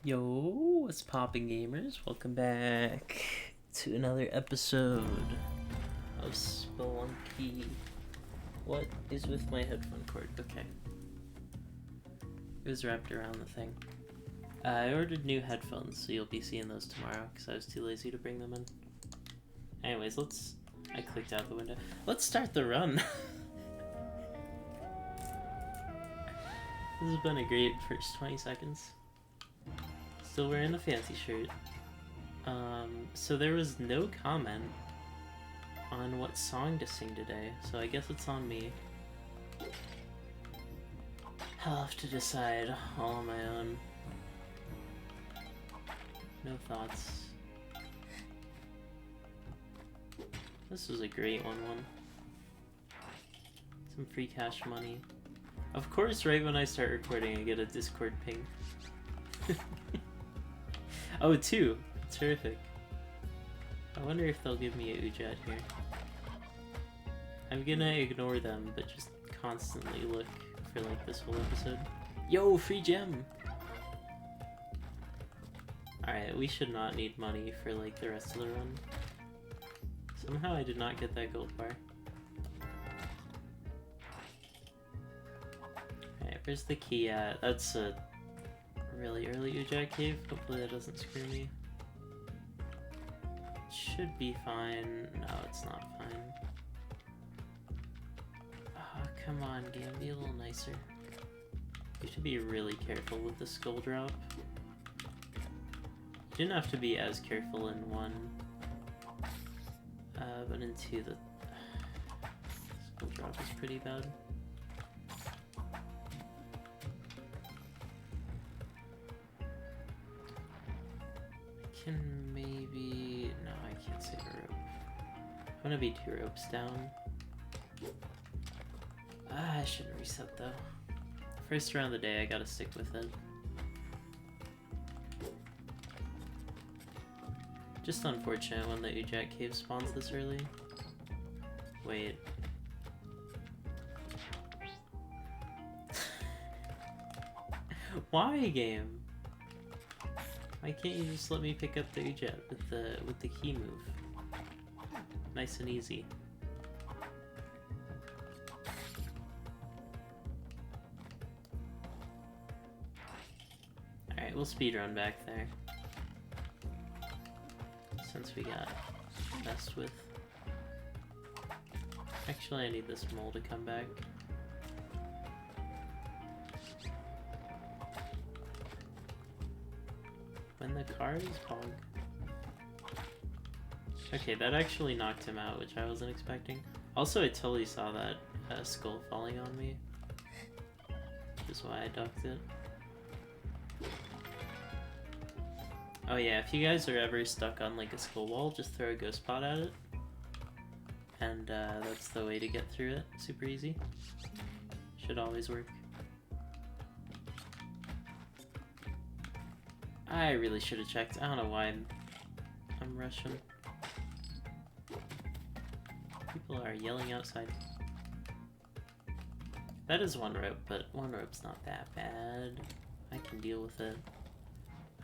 Yo, what's poppin', gamers? Welcome back to another episode of Spelunky. What is with my headphone cord? Okay. It was wrapped around the thing. I ordered new headphones, so you'll be seeing those tomorrow, because I was too lazy to bring them in. Anyways, I clicked out the window. Let's start the run! This has been a great first 20 seconds. Still wearing the fancy shirt. So there was no comment on what song to sing today, so I guess it's on me. I'll have to decide all on my own. No thoughts. This was a great one. Some free cash money. Of course, right when I start recording, I get a Discord ping. Oh, two. Terrific. I wonder if they'll give me a Ujet here. I'm gonna ignore them, but just constantly look for like this whole episode. Yo, free gem! Alright, we should not need money for like the rest of the run. Somehow I did not get that gold bar. Alright, where's the key at? That's a really early Ujet cave. Hopefully that doesn't screw me. Should be fine. No, it's not fine. Oh, come on, game. Be a little nicer. You should be really careful with the skull drop. You didn't have to be as careful in 1. But in 2, the skull drop is pretty bad. Can maybe... No, I can't save a rope. I'm gonna be 2 ropes down. I shouldn't reset though. First round of the day, I gotta stick with it. Just unfortunate when the Ujet cave spawns this early. Wait. Why, game? Why can't you just let me pick up the Ujet with the key move? Nice and easy. Alright, we'll speedrun back there. Since we got messed with. Actually, I need this mole to come back. When the car is Pog. Okay, that actually knocked him out, which I wasn't expecting. Also, I totally saw that skull falling on me. Which is why I ducked it. Oh yeah, if you guys are ever stuck on like a skull wall, just throw a ghost pot at it. And that's the way to get through it. Super easy. Should always work. I really should have checked. I don't know why I'm rushing. People are yelling outside. That is 1 rope, but 1 rope's not that bad. I can deal with it.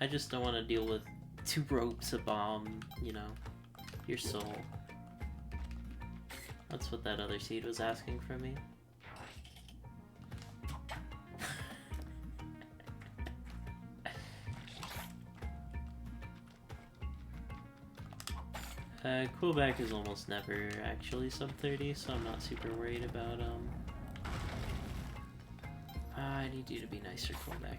I just don't want to deal with 2 ropes, a bomb, you know, your soul. That's what that other seed was asking from me. Coolback is almost never actually sub 30, so I'm not super worried about, I need you to be nicer, Coolback.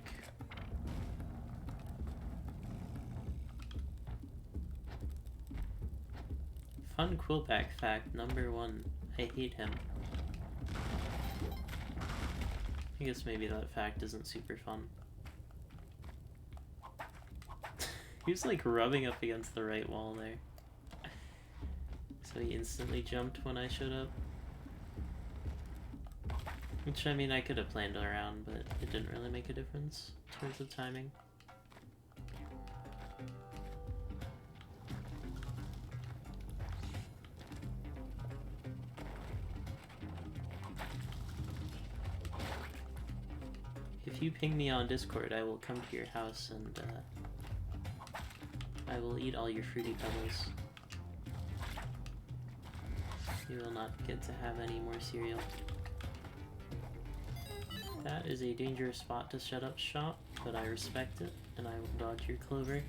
Fun Quillback fact number 1. I hate him. I guess maybe that fact isn't super fun. He was like rubbing up against the right wall there. So he instantly jumped when I showed up. Which, I mean, I could have planned around, but it didn't really make a difference in terms of timing. if you ping me on Discord, I will come to your house and I will eat all your Fruity Pebbles. You will not get to have any more cereal. That is a dangerous spot to set up shop, but I respect it, and I will dodge your clover.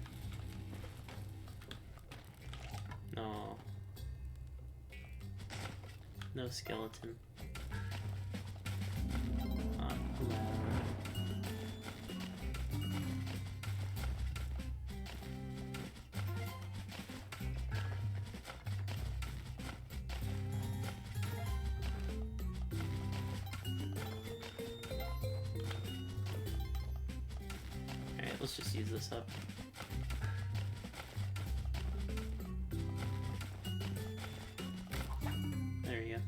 No. No skeleton. Not allowed. Alright, let's just use this up. There we go.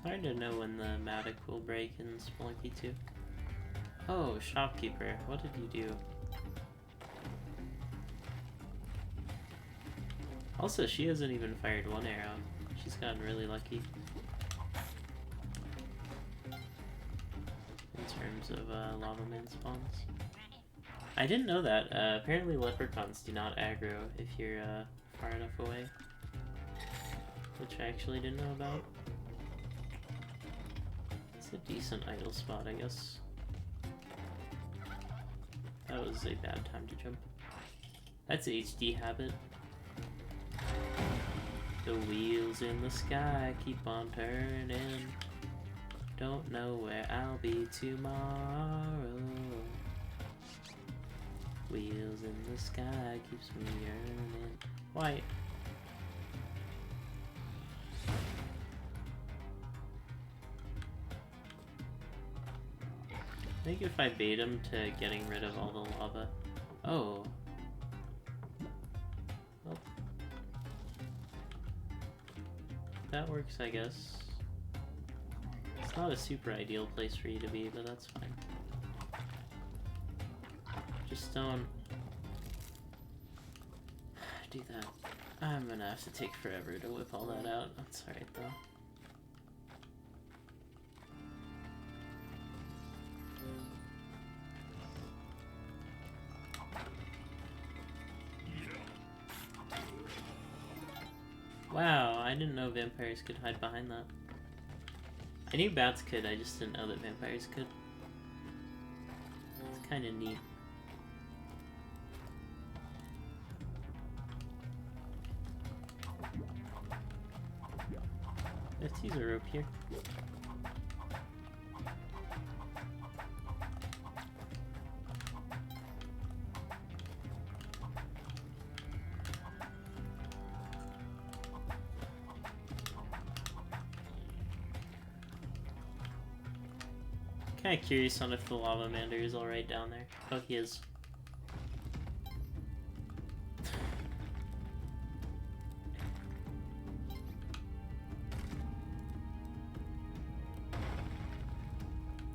Hard to know when the Matic will break in Spelunky 2. Oh, Shopkeeper, what did you do? Also, she hasn't even fired one arrow. She's gotten really lucky. In terms of Lava Man spawns. I didn't know that. Apparently leprechauns do not aggro if you're far enough away. Which I actually didn't know about. It's a decent idle spot, I guess. That was a bad time to jump. That's HD habit. The wheels in the sky keep on turning. Don't know where I'll be tomorrow. Wheels in the sky keeps me yearning. Why? I think if I bait him to getting rid of all the lava. Oh. Well, that works, I guess. It's not a super ideal place for you to be, but that's fine. Just don't do that. I'm gonna have to take forever to whip all that out. That's alright though. Wow, I didn't know vampires could hide behind that. I knew bats could, I just didn't know that vampires could. It's kind of neat. Let's use a rope here. Kinda curious on if the lava mander is alright down there. Oh, he is.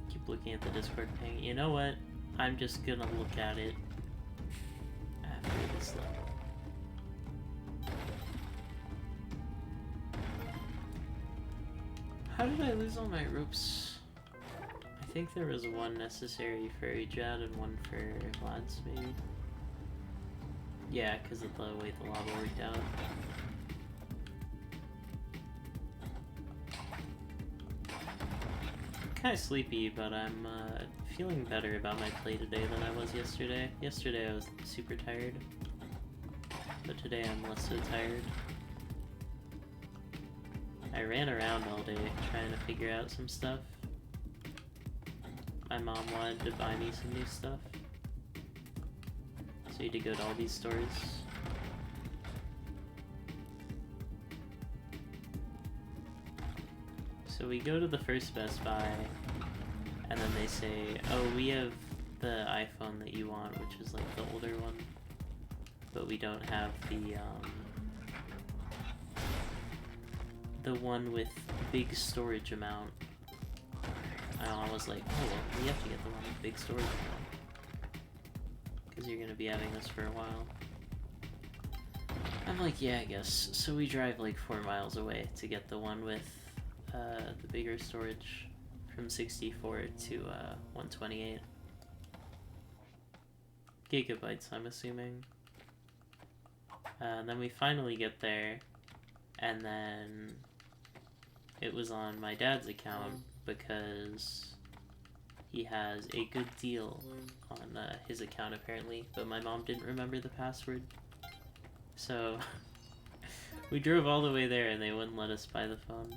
Keep looking at the Discord ping. You know what? I'm just gonna look at it after this level. How did I lose all my ropes? I think there was one necessary for Ejad and one for Lads, maybe. Yeah, because of the way the lava worked out. Kinda sleepy, but I'm feeling better about my play today than I was yesterday. Yesterday I was super tired, but today I'm less so tired. I ran around all day trying to figure out some stuff. My mom wanted to buy me some new stuff, so you had to go to all these stores. So we go to the first Best Buy, and then they say, oh, we have the iPhone that you want, which is like the older one, but we don't have the one with big storage amount. And I was like, oh, well, we have to get the one with big storage amount, because you're going to be having this for a while. I'm like, yeah, I guess. So we drive like 4 miles away to get the one with the bigger storage from 64 to 128 gigabytes, I'm assuming. And then we finally get there, and then it was on my dad's account because he has a good deal on his account apparently, but my mom didn't remember the password. So we drove all the way there and they wouldn't let us buy the phone,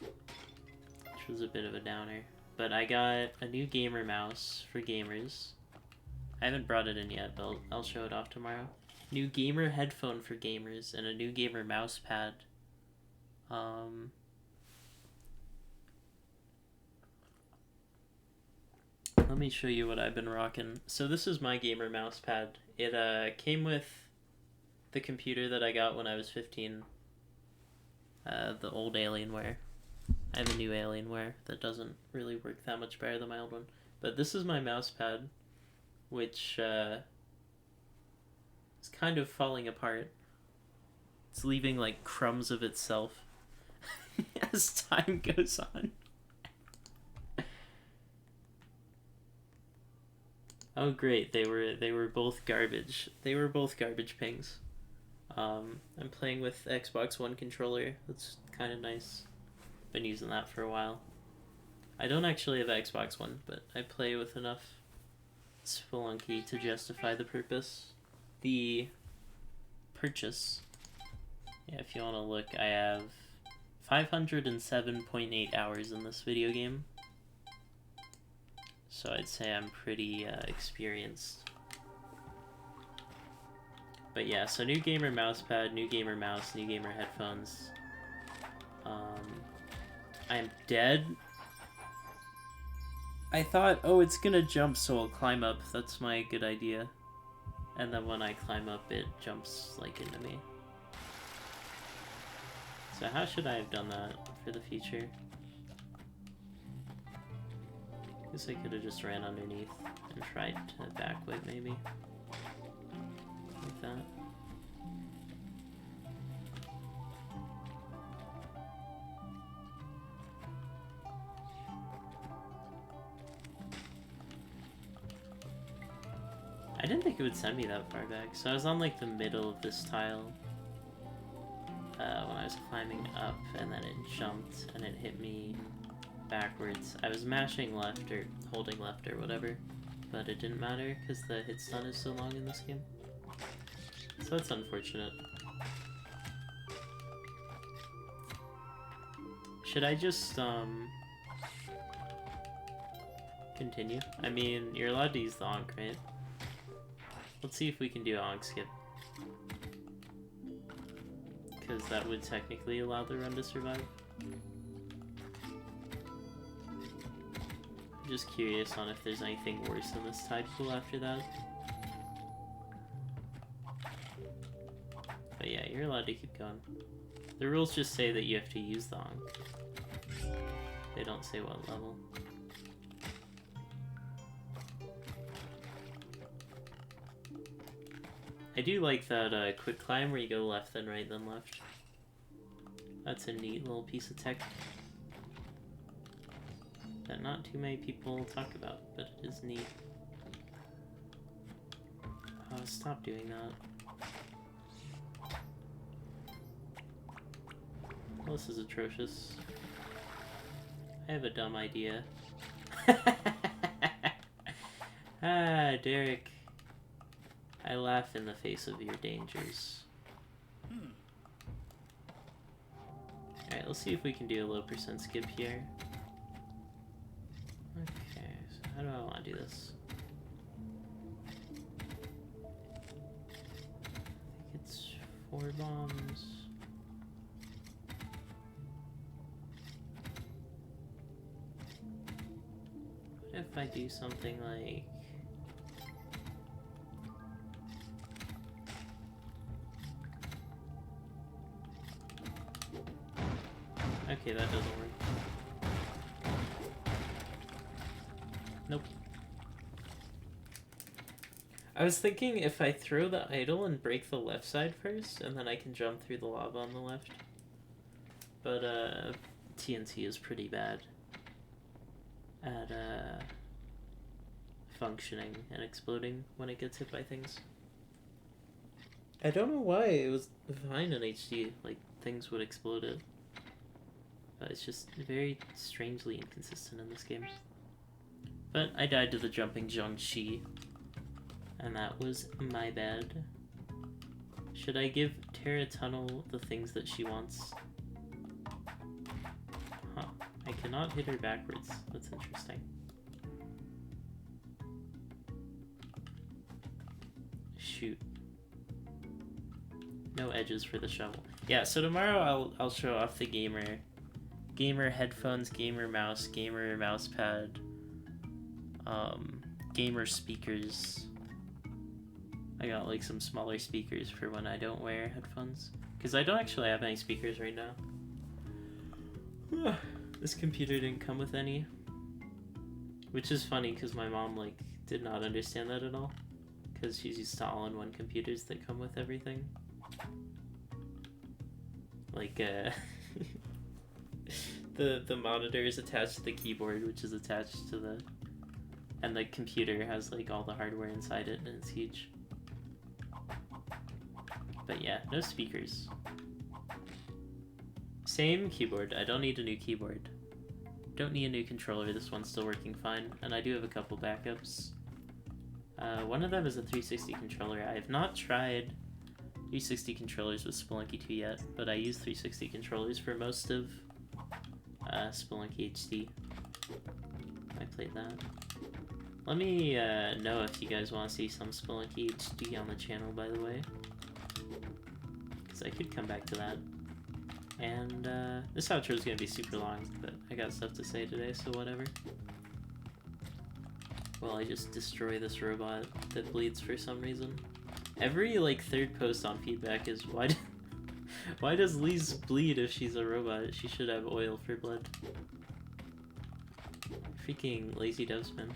which was a bit of a downer. But I got a new gamer mouse for gamers. I haven't brought it in yet, but I'll show it off tomorrow. New gamer headphone for gamers and a new gamer mouse pad. Let me show you what I've been rocking. So this is my gamer mouse pad. It came with the computer that I got when I was 15. The old Alienware. I have a new Alienware that doesn't really work that much better than my old one. But this is my mouse pad, which is kind of falling apart. It's leaving like crumbs of itself as time goes on. Oh great, they were both garbage. They were both garbage pings. I'm playing with Xbox One controller. That's kind of nice. Been using that for a while. I don't actually have Xbox One, but I play with enough Spelunky to justify the purpose. The purchase. Yeah, if you want to look, I have 507.8 hours in this video game. So I'd say I'm pretty experienced. But yeah, so new gamer mousepad, new gamer mouse, new gamer headphones. I'm dead. I thought, oh, it's gonna jump, so I'll climb up. That's my good idea. And then when I climb up, it jumps, like, into me. So how should I have done that for the future? Guess I could have just ran underneath and tried to backwhip, maybe. Like that. I didn't think it would send me that far back. So I was on like the middle of this tile when I was climbing up, and then it jumped and it hit me backwards. I was mashing left or holding left or whatever, but it didn't matter because the hit stun is so long in this game. So that's unfortunate. Should I just continue? I mean, you're allowed to use the Ankh, right? Let's see if we can do Ankh skip. Because that would technically allow the run to survive. I'm just curious on if there's anything worse than this tide pool after that. But yeah, you're allowed to keep going. The rules just say that you have to use the Ankh. They don't say what level. I do like that quick climb where you go left then right then left. That's a neat little piece of tech that not too many people talk about, but it is neat. Oh, stop doing that. Well, this is atrocious. I have a dumb idea. Ah, Derek. I laugh in the face of your dangers. Alright, let's see if we can do a low percent skip here. Okay, so how do I want to do this? I think it's 4 bombs. What if I do something like... Okay, that doesn't work. Nope. I was thinking if I throw the idol and break the left side first, and then I can jump through the lava on the left. But TNT is pretty bad at functioning and exploding when it gets hit by things. I don't know why it was fine in HD, like things would explode it. But it's just very strangely inconsistent in this game. But I died to the jumping Zhongxi, and that was my bad. Should I give Terra Tunnel the things that she wants? Huh. I cannot hit her backwards. That's interesting. Shoot. No edges for the shovel. Yeah, so tomorrow I'll show off the gamer headphones, gamer mouse pad, gamer speakers. I got like some smaller speakers for when I don't wear headphones, because I don't actually have any speakers right now. This computer didn't come with any, which is funny because my mom like did not understand that at all, because she's used to all-in-one computers that come with everything. Like the monitor is attached to the keyboard, which is attached to the, and the computer has like all the hardware inside it, and it's huge. But yeah, no speakers. Same keyboard. I don't need a new keyboard. Don't need a new controller. This one's still working fine, and I do have a couple backups. One of them is a 360 controller. I have not tried 360 controllers with Spelunky 2 yet, but I use 360 controllers for most of Spelunky HD. I played that. Let me know if you guys want to see some Spelunky HD on the channel, by the way, because I could come back to that. And this outro is going to be super long, but I got stuff to say today, so whatever. Well, I just destroy this robot that bleeds for some reason. Every like third post on feedback is why does Lise bleed if she's a robot? She should have oil for blood. Freaking lazy dovespin.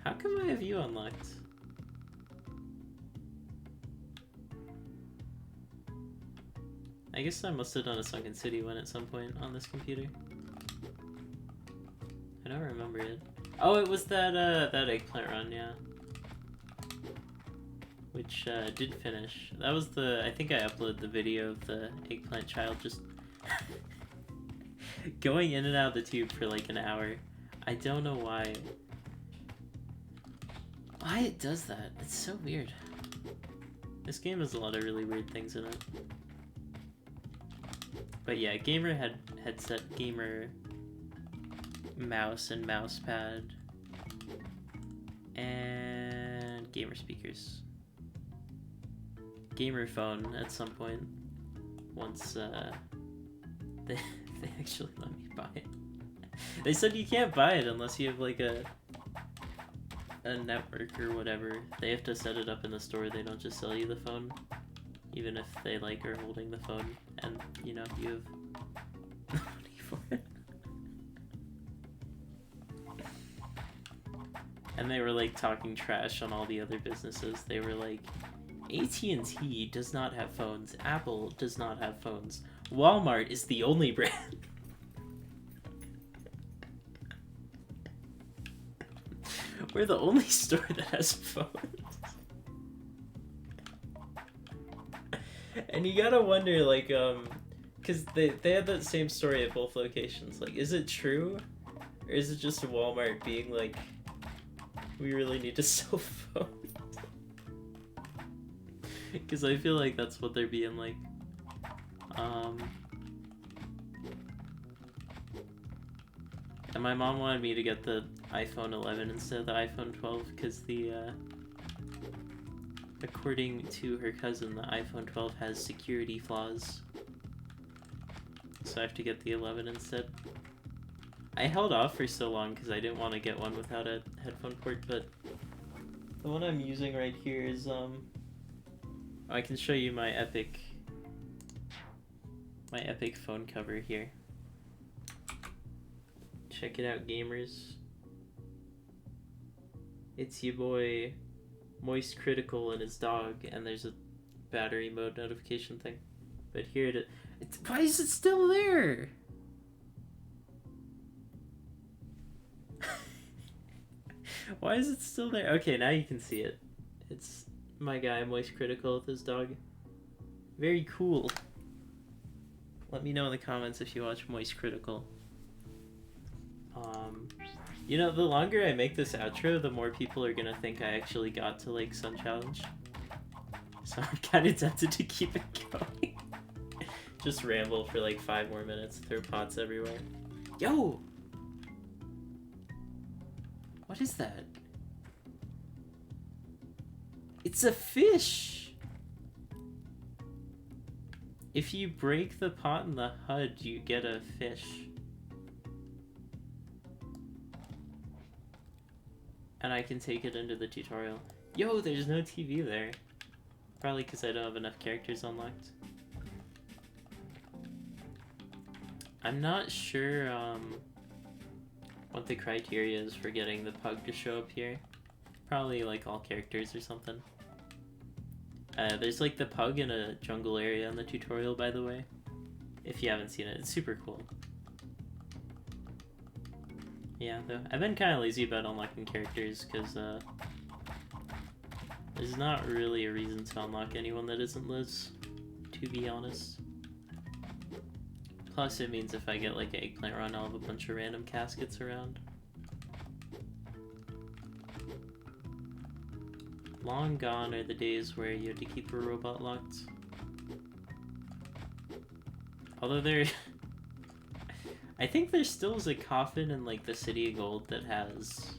How come I have you unlocked? I guess I must have done a Sunken City one at some point on this computer. I don't remember it. Oh, it was that that eggplant run, yeah. Which did finish. That was the, I think I uploaded the video of the eggplant child just going in and out of the tube for like an hour. I don't know why. Why it does that? It's so weird. This game has a lot of really weird things in it. But yeah, gamer headset, gamer mouse and mouse pad, and gamer speakers. Gamer phone at some point, once they actually let me buy it. They said you can't buy it unless you have like a network or whatever. They have to set it up in the store. They don't just sell you the phone, even if they like are holding the phone and you know you have money for it. And they were like talking trash on all the other businesses. They were like, AT&T does not have phones. Apple does not have phones. Walmart is the only brand. We're the only store that has phones. And you gotta wonder, like, because they had that same story at both locations. Like, is it true? Or is it just Walmart being like, we really need to sell phones? Because I feel like that's what they're being like. And my mom wanted me to get the iPhone 11 instead of the iPhone 12 because according to her cousin, the iPhone 12 has security flaws. So I have to get the 11 instead. I held off for so long because I didn't want to get one without a headphone port, but the one I'm using right here is, I can show you my epic phone cover here. Check it out, gamers. It's your boy Moist Critical and his dog, and there's a battery mode notification thing. But here why is it still there? Why is it still there? Okay, now you can see it. It's my guy Moist Critical with his dog. Very cool. Let me know in the comments if you watch Moist Critical. You know, the longer I make this outro, the more people are gonna think I actually got to Lake Sun Challenge. So I'm kinda tempted to keep it going. Just ramble for like 5 more minutes, throw pots everywhere. Yo! What is that? It's a fish! If you break the pot in the HUD, you get a fish. And I can take it into the tutorial. Yo, there's no TV there. Probably because I don't have enough characters unlocked. I'm not sure what the criteria is for getting the pug to show up here. Probably like all characters or something. There's like the pug in a jungle area in the tutorial, by the way. If you haven't seen it, it's super cool. Yeah, though I've been kind of lazy about unlocking characters because there's not really a reason to unlock anyone that isn't Liz, to be honest. Plus, it means if I get like an eggplant run, I'll have a bunch of random caskets around. Long gone are the days where you had to keep a robot locked. Although there... I think there still is a coffin in like the City of Gold that has...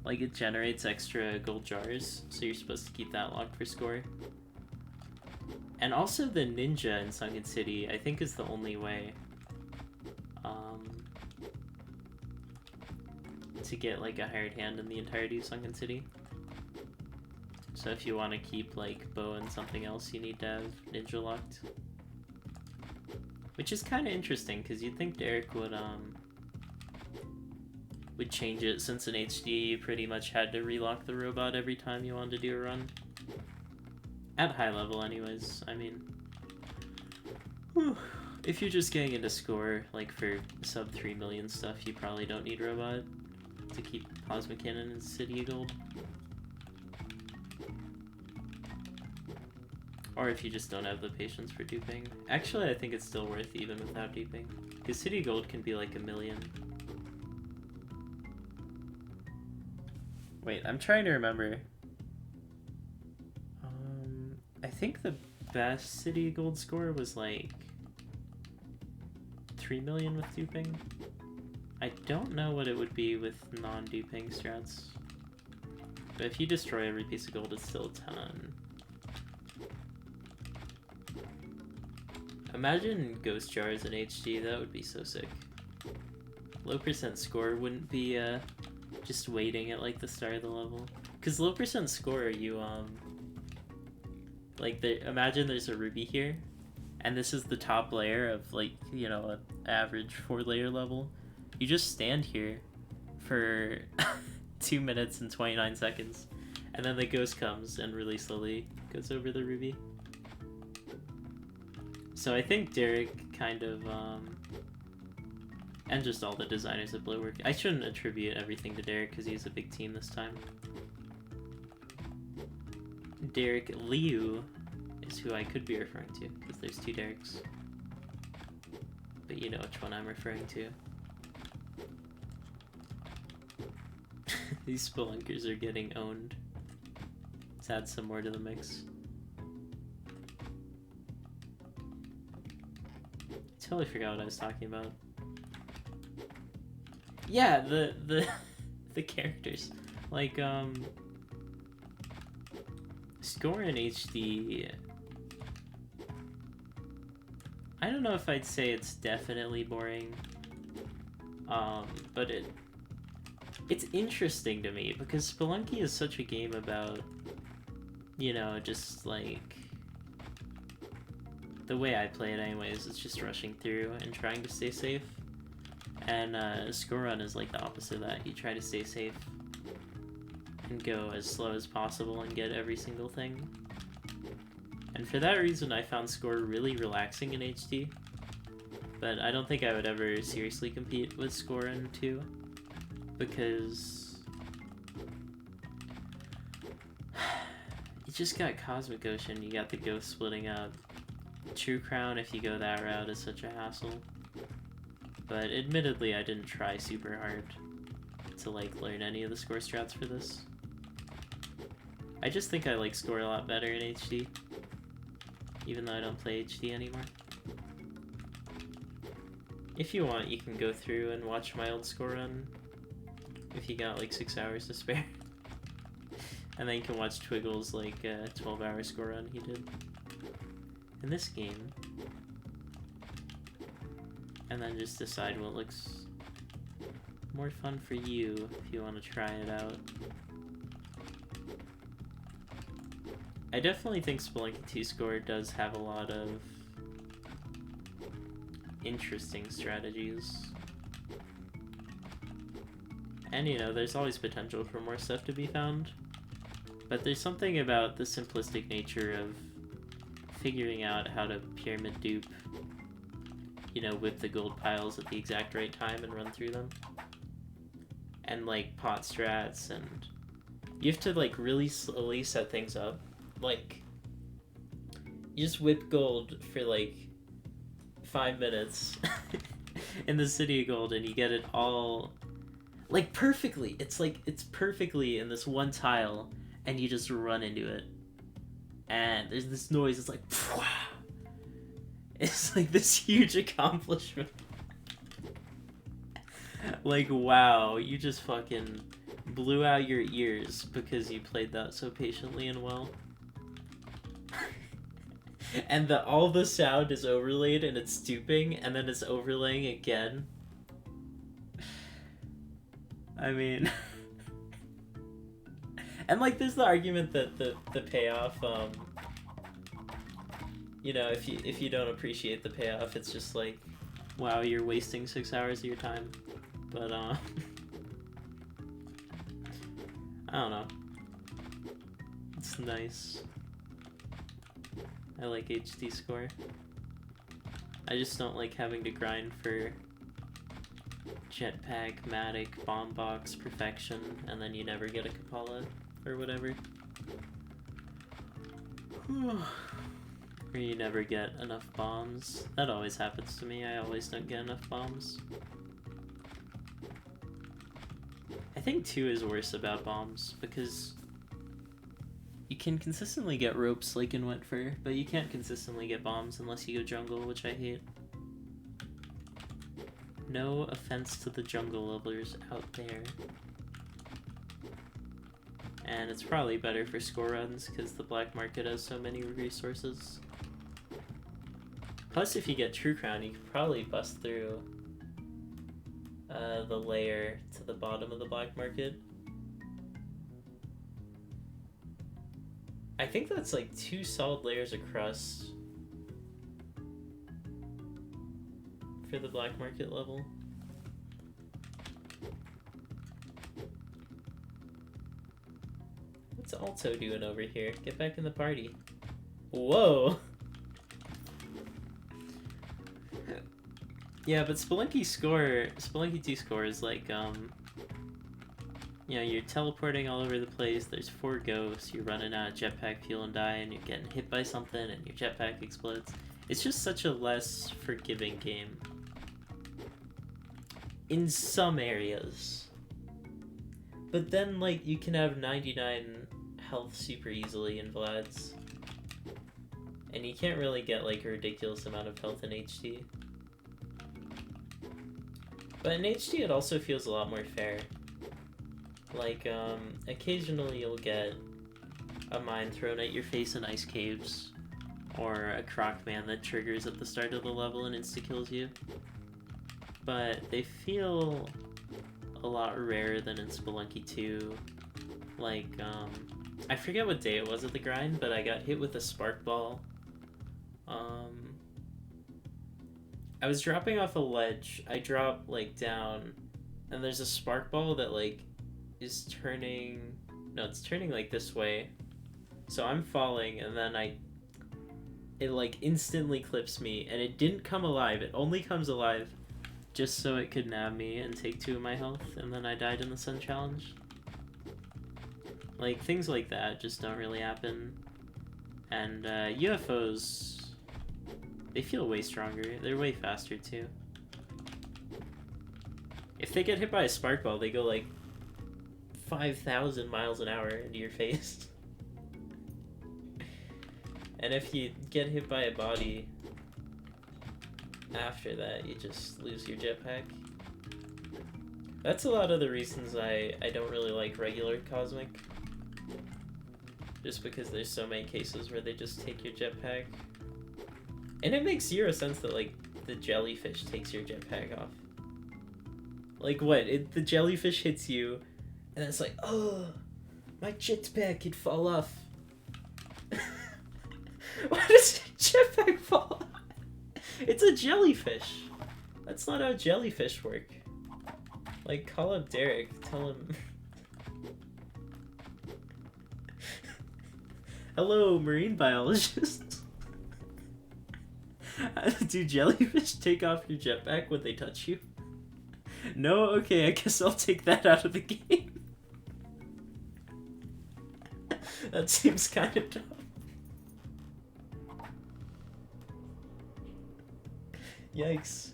like it generates extra gold jars, so you're supposed to keep that locked for score. And also the ninja in Sunken City, I think is the only way to get like a hired hand in the entirety of Sunken City. So if you want to keep like bow and something else, you need to have ninja locked. Which is kind of interesting, because you'd think Derek would change it, since in HD you pretty much had to relock the robot every time you wanted to do a run. At high level anyways, I mean... Whew. If you're just getting into score, like for sub 3 million stuff, you probably don't need robot to keep Plasma Cannon in City of Gold. Or if you just don't have the patience for duping. Actually, I think it's still worth even without duping. Because City Gold can be like 1 million. Wait, I'm trying to remember. I think the best City Gold score was like 3 million with duping. I don't know what it would be with non-duping strats. But if you destroy every piece of gold, it's still a ton. Imagine ghost jars in HD, that would be so sick. Low percent score wouldn't be just waiting at like the start of the level. Cause low percent score, you like imagine there's a ruby here, and this is the top layer of like, you know, an average 4-layer level. You just stand here for 2 minutes and 29 seconds, and then the ghost comes and really slowly goes over the ruby. So I think Derek kind of, and just all the designers at Blowwork. I shouldn't attribute everything to Derek because he's a big team this time. Derek Liu is who I could be referring to, because there's 2 Dereks. But you know which one I'm referring to. These spelunkers are getting owned. Let's add some more to the mix. Totally forgot what I was talking about. Yeah, the characters. Like, score in HD... I don't know if I'd say it's definitely boring. But it's interesting to me, because Spelunky is such a game about, you know, just like... The way I play it anyways, it's just rushing through and trying to stay safe. And Score Run is like the opposite of that. You try to stay safe. and go as slow as possible and get every single thing. And for that reason, I found score really relaxing in HD. But I don't think I would ever seriously compete with score in 2, because you just got Cosmic Ocean, you got the Ghost splitting up. True Crown, if you go that route, is such a hassle. But admittedly, I didn't try super hard to like learn any of the score strats for this. I just think I like score a lot better in HD, even though I don't play HD anymore. If you want, you can go through and watch my old score run if you got like 6 hours to spare. And then you can watch Twiggle's like 12-hour score run he did in this game. And then just decide what looks more fun for you if you want to try it out. I definitely think Spelunky 2 score does have a lot of interesting strategies. And you know, there's always potential for more stuff to be found. But there's something about the simplistic nature of figuring out how to pyramid dupe, you know, whip the gold piles at the exact right time and run through them. And like pot strats, and you have to like really slowly set things up. Like, you just whip gold for like 5 minutes in the City of Gold and you get it all like perfectly. It's like, it's perfectly in this one tile and you just run into it. And there's this noise, it's like, pwah! It's like this huge accomplishment. Like, wow, you just fucking blew out your ears because you played that so patiently and well. And all the sound is overlaid and it's stooping and then it's overlaying again. I mean... And like, there's the argument that the payoff, you know, if you don't appreciate the payoff, it's just like, wow, you're wasting 6 hours of your time. But I don't know. It's nice. I like HD score. I just don't like having to grind for jetpack, Matic, bomb box, perfection, and then you never get a Kapala or whatever. Or you never get enough bombs. That always happens to me. I always don't get enough bombs. I think 2 is worse about bombs, because you can consistently get ropes like in Wetfur, but you can't consistently get bombs unless you go jungle, which I hate. No offense to the jungle levelers out there. And it's probably better for score runs, because the black market has so many resources. Plus, if you get True Crown, you could probably bust through the layer to the bottom of the black market. I think that's like 2 solid layers of crust for the black market level. What's Alto doing over here? Get back in the party. Whoa! Yeah, but Spelunky 2 score is like, you know, you're teleporting all over the place, there's 4 ghosts, you're running out of jetpack fuel and die, and you're getting hit by something, and your jetpack explodes. It's just such a less forgiving game. In some areas. But then, like, you can have 99 health super easily in Vlad's. And you can't really get, like, a ridiculous amount of health in HD. But in HD it also feels a lot more fair. Like, occasionally you'll get a mine thrown at your face in ice caves, or a croc man that triggers at the start of the level and insta-kills you. But they feel a lot rarer than in Spelunky 2. Like, I forget what day it was at the grind, but I got hit with a spark ball. I was dropping off a ledge, I drop, like, down, and there's a spark ball that, like, is turning No, it's turning like this way. So I'm falling, and then it like instantly clips me, and it didn't come alive. It only comes alive just so it could nab me and take 2 of my health, and then I died in the Sun Challenge. Like, things like that just don't really happen. And UFOs, they feel way stronger. They're way faster too. If they get hit by a spark ball, they go like 5,000 miles an hour into your face. And if you get hit by a body after that, you just lose your jetpack. That's a lot of the reasons I don't really like regular Cosmic. Just because there's so many cases where they just take your jetpack. And it makes 0 sense that, like, the jellyfish takes your jetpack off. Like, what? The jellyfish hits you, and it's like, oh, my jetpack could fall off. Why does your jetpack fall off? It's a jellyfish. That's not how jellyfish work. Like, call up Derek, tell him... Hello, marine biologist. Do jellyfish take off your jetpack when they touch you? No? Okay, I guess I'll take that out of the game. That seems kind of dumb. Yikes.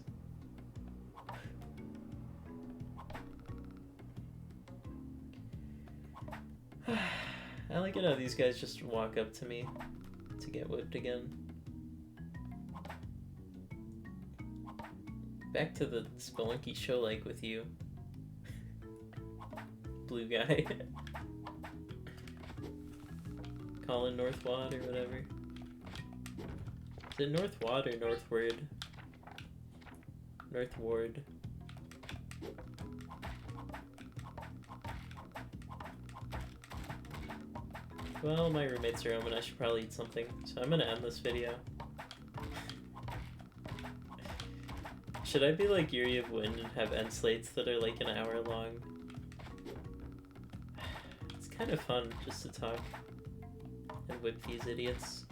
I like it how these guys just walk up to me to get whipped again. Back to the Spelunky show like with you. Blue guy. Colin Northwad or whatever. Is it Northwad or Northward? Northward. Well, my roommates are home and I should probably eat something, so I'm gonna end this video. Should I be like Yuri of Wind and have end slates that are like an hour long? It's kind of fun just to talk and whip these idiots.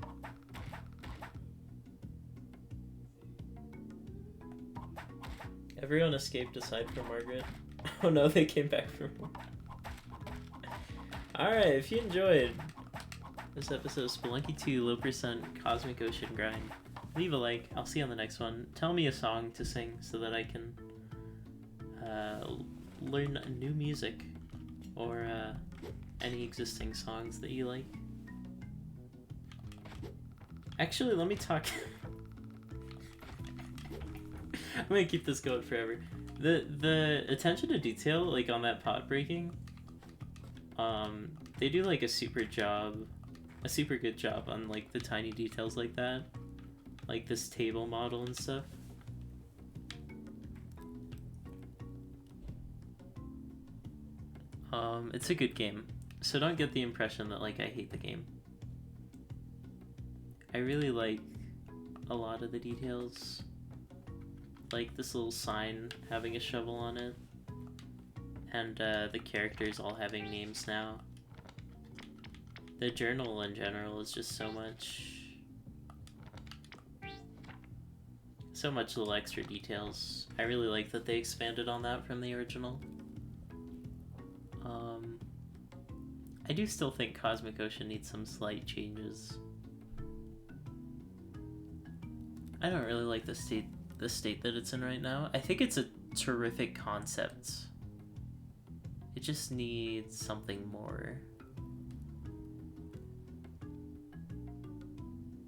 Everyone escaped aside from Margaret. Oh no, they came back for more. Alright, if you enjoyed this episode of Spelunky 2 Low Percent Cosmic Ocean Grind, leave a like. I'll see you on the next one. Tell me a song to sing so that I can learn new music or any existing songs that you like. Actually, let me talk. I'm gonna keep this going forever. The attention to detail, like on that pot breaking, they do like a super good job on like the tiny details like that, like this table model and stuff. It's a good game, so don't get the impression that like I hate the game. I really like a lot of the details, like this little sign having a shovel on it, and the characters all having names now. The journal in general is just so much little extra details. I really like that they expanded on that from the original. I do still think Cosmic Ocean needs some slight changes. I don't really like the state that it's in right now. I think it's a terrific concept. It just needs something more.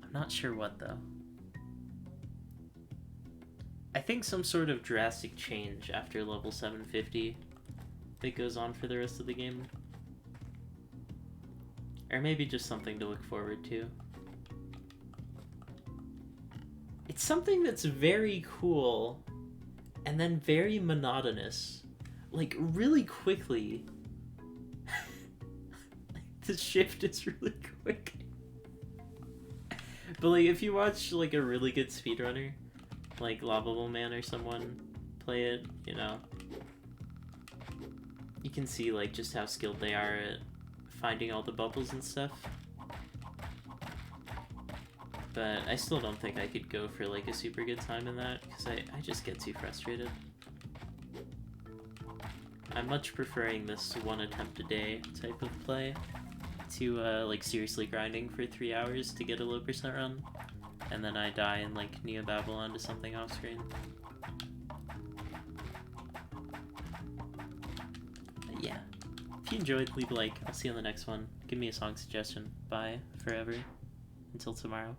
I'm not sure what though. I think some sort of drastic change after level 750 that goes on for the rest of the game. Or maybe just something to look forward to. It's something that's very cool and then very monotonous. Like, really quickly. The shift is really quick. But, like, if you watch, like, a really good speedrunner, like Lovable Man or someone play it, you know, you can see, like, just how skilled they are at finding all the bubbles and stuff. But I still don't think I could go for like a super good time in that, because I just get too frustrated. I'm much preferring this one attempt a day type of play to like seriously grinding for 3 hours to get a low percent run, and then I die in like Neo Babylon to something off screen. But yeah, if you enjoyed, leave a like. I'll see you on the next one. Give me a song suggestion. Bye forever. Until tomorrow.